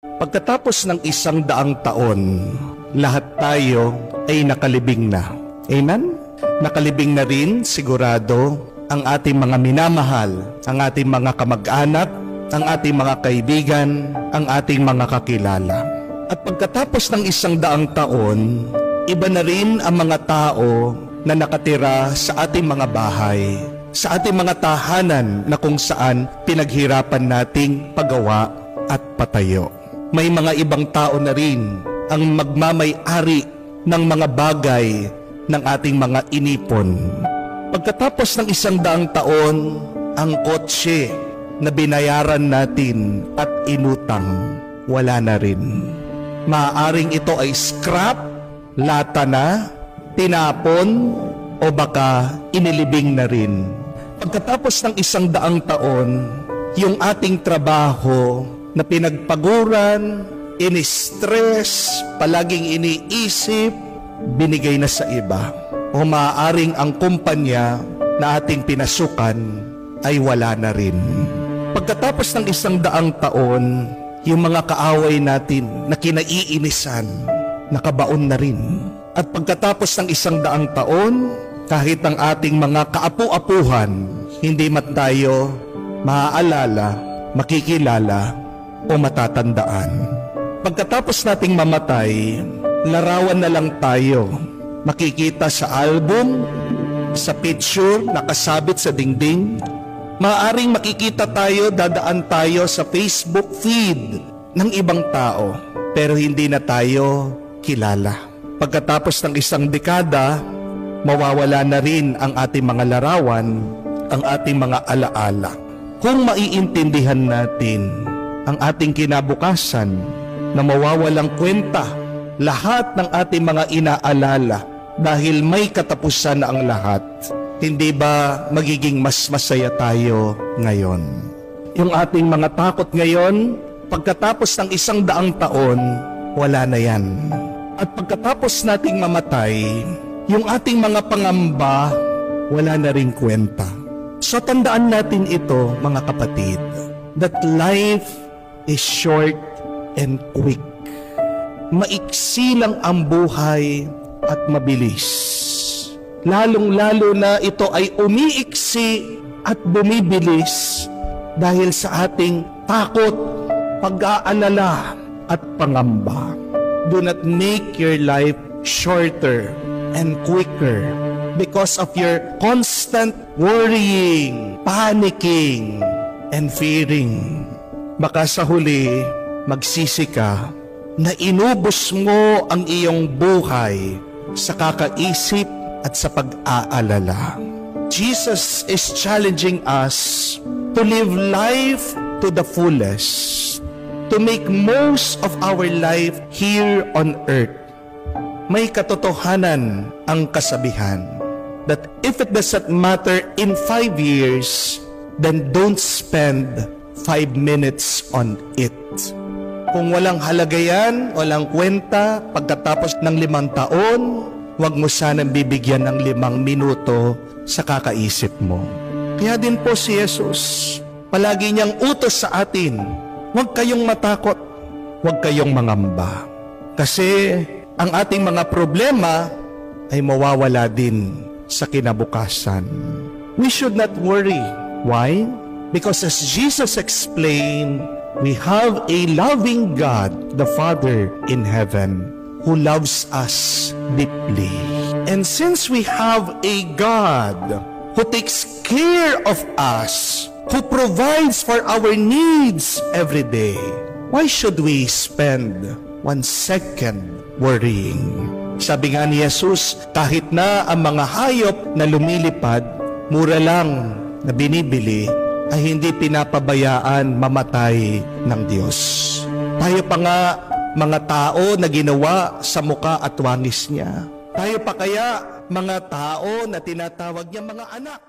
Pagkatapos ng 100 taon, lahat tayo ay nakalibing na. Amen? Nakalibing na rin, sigurado, ang ating mga minamahal, ang ating mga kamag-anak, ang ating mga kaibigan, ang ating mga kakilala. At pagkatapos ng 100 taon, iba na rin ang mga tao na nakatira sa ating mga bahay, sa ating mga tahanan na kung saan pinaghirapan nating pagawa at patayo. May mga ibang tao na rin ang magmamay-ari ng mga bagay ng ating mga inipon. Pagkatapos ng 100 taon, ang kotse na binayaran natin at inutang, wala na rin. Maaaring ito ay scrap, lata na, tinapon, o baka inilibing na rin. Pagkatapos ng 100 taon, yung ating trabaho na pinagpaguran, ini-stress, palaging iniisip, binigay na sa iba. O maaaring ang kumpanya na ating pinasukan ay wala na rin. Pagkatapos ng 100 taon, yung mga kaaway natin na kinaiinisan, nakabaon na rin. At pagkatapos ng 100 taon, kahit ang ating mga kaapu-apuhan, hindi man tayo maaalala, makikilala, o matatandaan. Pagkatapos nating mamatay, larawan na lang tayo. Makikita sa album, sa picture, nakasabit sa dingding. Maaaring makikita tayo, dadaan tayo sa Facebook feed ng ibang tao, pero hindi na tayo kilala. Pagkatapos ng 1 dekada, mawawala na rin ang ating mga larawan, ang ating mga alaala. Kung maiintindihan natin ang ating kinabukasan na mawawalang kwenta lahat ng ating mga inaalala dahil may katapusan na ang lahat, hindi ba magiging mas masaya tayo ngayon? Yung ating mga takot ngayon, pagkatapos ng 100 taon, wala na yan. At pagkatapos nating mamatay, yung ating mga pangamba, wala na ring kwenta. So tandaan natin ito, mga kapatid, that life is short and quick. Maiksi lang ang buhay at mabilis. Lalong-lalo na ito ay umiiksi at bumibilis dahil sa ating takot, pag-aalala at pangamba. Do not make your life shorter and quicker because of your constant worrying, panicking, and fearing. Baka sa huli, magsisi ka na inubos mo ang iyong buhay sa kakaisip at sa pag-aalala. Jesus is challenging us to live life to the fullest, to make most of our life here on earth. May katotohanan ang kasabihan that if it doesn't matter in 5 years, then don't spend 5 minutes on it. Kung walang halaga yan, walang kwenta, pagkatapos ng 5 taon, huwag mo sanang bibigyan ng 5 minuto sa kakaisip mo. Kaya din po si Jesus, palagi niyang utos sa atin, huwag kayong matakot, huwag kayong mangamba. Kasi ang ating mga problema ay mawawala din sa kinabukasan. We should not worry. Why? Because as Jesus explained, we have a loving God, the Father in heaven, who loves us deeply. And since we have a God who takes care of us, who provides for our needs every day, why should we spend 1 second worrying? Sabi nga ni Jesus, kahit na ang mga hayop na lumilipad, mura lang na binibili, ay hindi pinapabayaan mamatay ng Diyos. Tayo pa nga mga tao na ginawa sa muka at wangis niya. Tayo pa kaya mga tao na tinatawag niya mga anak.